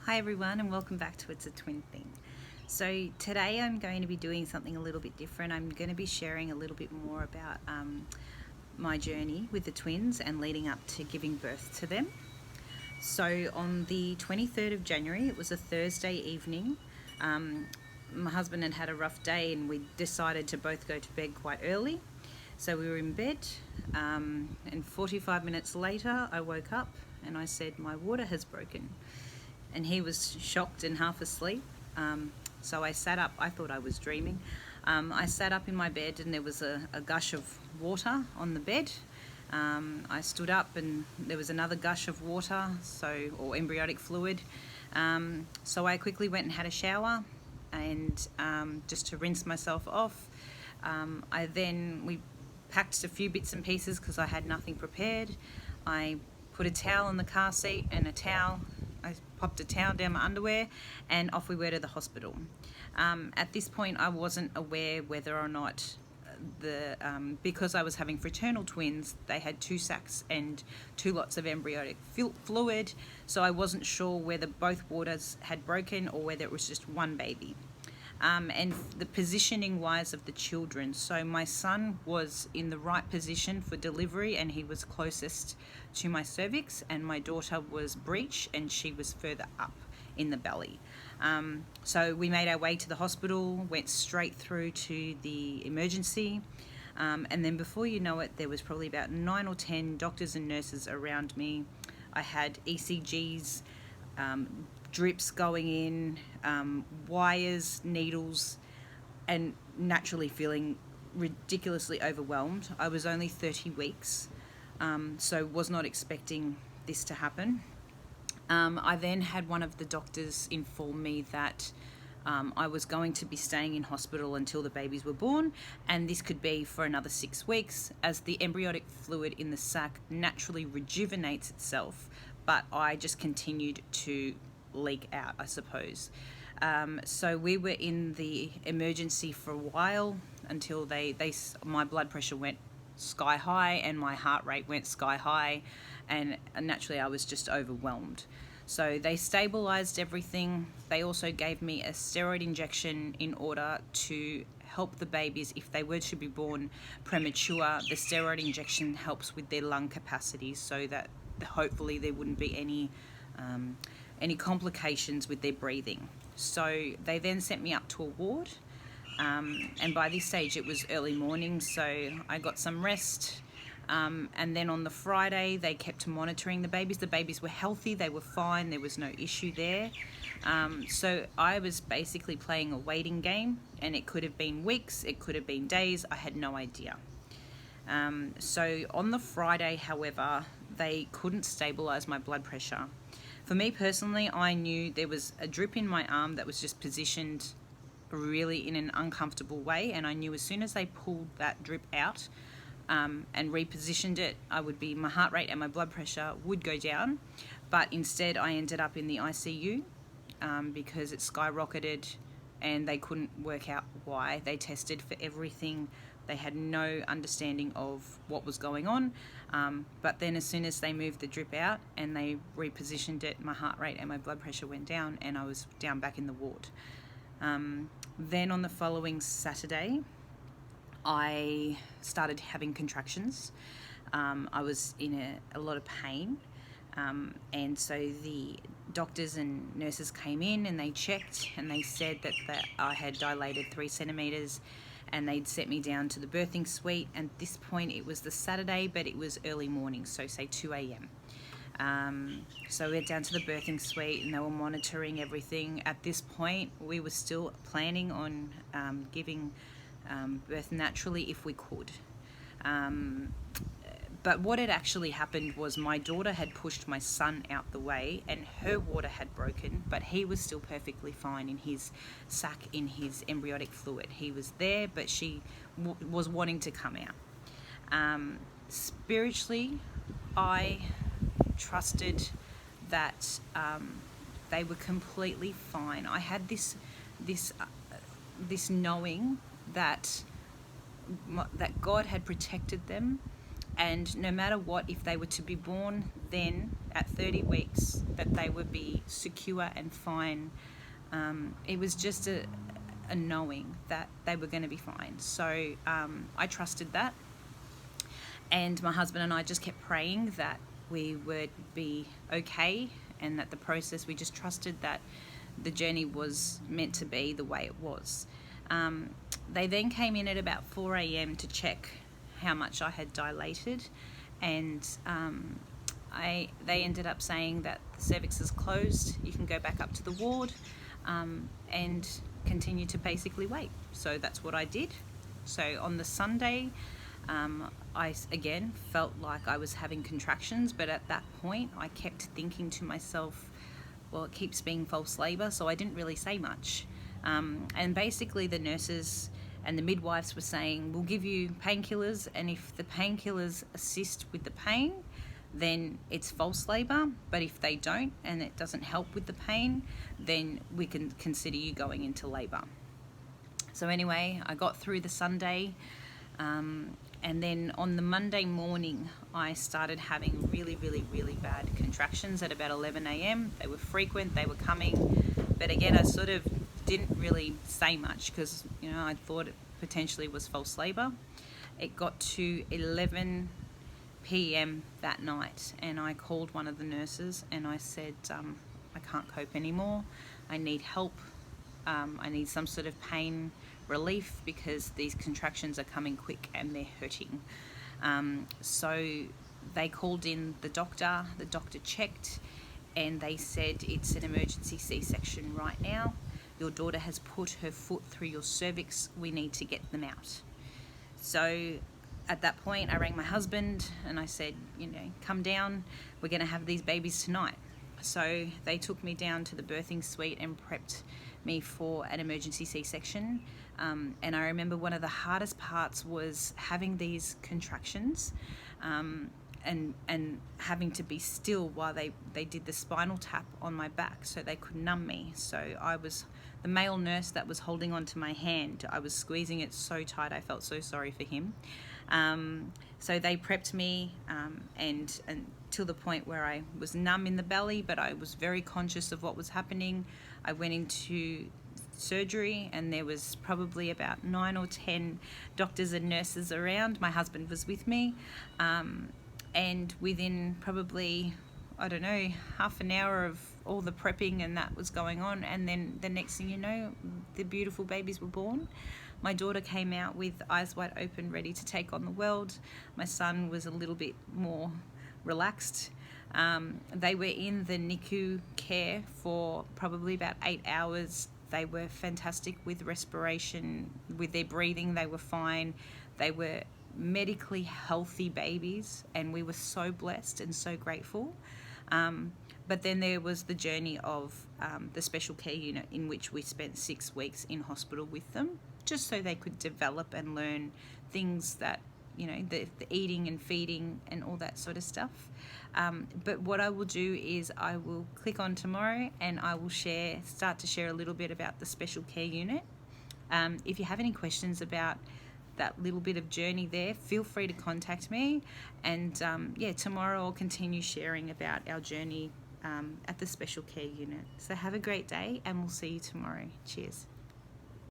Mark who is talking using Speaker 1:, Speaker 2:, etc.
Speaker 1: Hi everyone, and welcome back to It's a Twin Thing. So today I'm going to be doing something a little bit different. I'm going to be sharing a little bit more about my journey with the twins and leading up to giving birth to them. So on the 23rd of January, it was a Thursday evening. My husband had had a rough day and we decided to both go to bed quite early. So we were in bed, and 45 minutes later I woke up and I said, my water has broken. And he was shocked and half asleep. So I sat up. I thought I was dreaming. I sat up in my bed and there was a gush of water on the bed. I stood up and there was another gush of water, or embryonic fluid. So I quickly went and had a shower, and just to rinse myself off. We packed a few bits and pieces because I had nothing prepared. I put a towel in the car seat and I popped a towel down my underwear, and off we were to the hospital. At this point, I wasn't aware whether or not because I was having fraternal twins, they had 2 sacs and 2 lots of embryonic fluid, so I wasn't sure whether both waters had broken or whether it was just one baby. And the positioning wise of the children, so my son was in the right position for delivery and he was closest to my cervix, and my daughter was breech and she was further up in the belly. So we made our way to the hospital, went straight through to the emergency, and then before you know it, there was probably about 9 or 10 doctors and nurses around me. I had ECGs, drips going in, wires, needles, and naturally feeling ridiculously overwhelmed. I was only 30 weeks, so was not expecting this to happen. I then had one of the doctors inform me that I was going to be staying in hospital until the babies were born, and this could be for another 6 weeks, as the embryonic fluid in the sac naturally rejuvenates itself, but I just continued to leak out, I suppose. So we were in the emergency for a while until my blood pressure went sky high and my heart rate went sky high, and naturally I was just overwhelmed. So they stabilized everything. They also gave me a steroid injection in order to help the babies if they were to be born premature. The steroid injection helps with their lung capacity so that hopefully there wouldn't be any complications with their breathing. So they then sent me up to a ward, and by this stage it was early morning, so I got some rest, and then on the Friday they kept monitoring the babies. The babies were healthy, they were fine, there was no issue there. So I was basically playing a waiting game, and it could have been weeks, it could have been days, I had no idea. So on the Friday, however, they couldn't stabilize my blood pressure. For me personally, I knew there was a drip in my arm that was just positioned really in an uncomfortable way, and I knew as soon as they pulled that drip out and repositioned it, my heart rate and my blood pressure would go down. But instead I ended up in the ICU because it skyrocketed and they couldn't work out why. They tested for everything. They had no understanding of what was going on. But then as soon as they moved the drip out and they repositioned it, my heart rate and my blood pressure went down and I was down back in the ward. Then on the following Saturday, I started having contractions. I was in a lot of pain. And so the doctors and nurses came in and they checked and they said that I had dilated 3 centimeters, and they'd set me down to the birthing suite. And at this point it was the Saturday, but it was early morning, so say 2 a.m. So we went down to the birthing suite and they were monitoring everything. At this point we were still planning on giving birth naturally if we could. But what had actually happened was my daughter had pushed my son out the way and her water had broken, but he was still perfectly fine in his sac, in his embryonic fluid. He was there, but she was wanting to come out. Spiritually, I trusted that they were completely fine. I had this knowing that God had protected them, and no matter what, if they were to be born then at 30 weeks that they would be secure and fine. It was just a knowing that they were going to be fine. So I trusted that. And my husband and I just kept praying that we would be okay, and that the process, we just trusted that the journey was meant to be the way it was. They then came in at about 4 a.m. to check how much I had dilated, and they ended up saying that the cervix is closed, you can go back up to the ward and continue to basically wait. So that's what I did. So on the Sunday, I again felt like I was having contractions, but at that point I kept thinking to myself, well, it keeps being false labour, so I didn't really say much. And basically the nurses and the midwives were saying, we'll give you painkillers, and if the painkillers assist with the pain, then it's false labour, but if they don't and it doesn't help with the pain, then we can consider you going into labour. So anyway, I got through the Sunday, and then on the Monday morning I started having really bad contractions at about 11 a.m. They were frequent, they were coming, but again I sort of didn't really say much because, you know, I thought it potentially was false labour. It got to 11 p.m. that night, and I called one of the nurses and I said, I can't cope anymore, I need help, I need some sort of pain relief because these contractions are coming quick and they're hurting. So they called in the doctor checked, and they said it's an emergency C-section right now. Your daughter has put her foot through your cervix, we need to get them out. So at that point I rang my husband and I said, you know, come down, we're going to have these babies tonight. So they took me down to the birthing suite and prepped me for an emergency C-section. And I remember one of the hardest parts was having these contractions and having to be still while they did the spinal tap on my back so they could numb me. So I was the male nurse that was holding onto my hand. I was squeezing it so tight, I felt so sorry for him. So they prepped me and till the point where I was numb in the belly, but I was very conscious of what was happening. I went into surgery and there was probably about 9 or 10 doctors and nurses around. My husband was with me, and within probably, I don't know, half an hour of all the prepping and that was going on, and then the next thing you know, the beautiful babies were born. My daughter came out with eyes wide open, ready to take on the world. My son was a little bit more relaxed. They were in the NICU care for probably about 8 hours. They were fantastic with respiration, with their breathing, they were fine. They were medically healthy babies, and we were so blessed and so grateful. But then there was the journey of the special care unit, in which we spent 6 weeks in hospital with them, just so they could develop and learn things that, you know, the eating and feeding and all that sort of stuff. But what I will do is I will click on tomorrow and I will start to share a little bit about the special care unit. If you have any questions about that little bit of journey there, feel free to contact me. And tomorrow I'll continue sharing about our journey at the special care unit. So have a great day and we'll see you tomorrow. Cheers.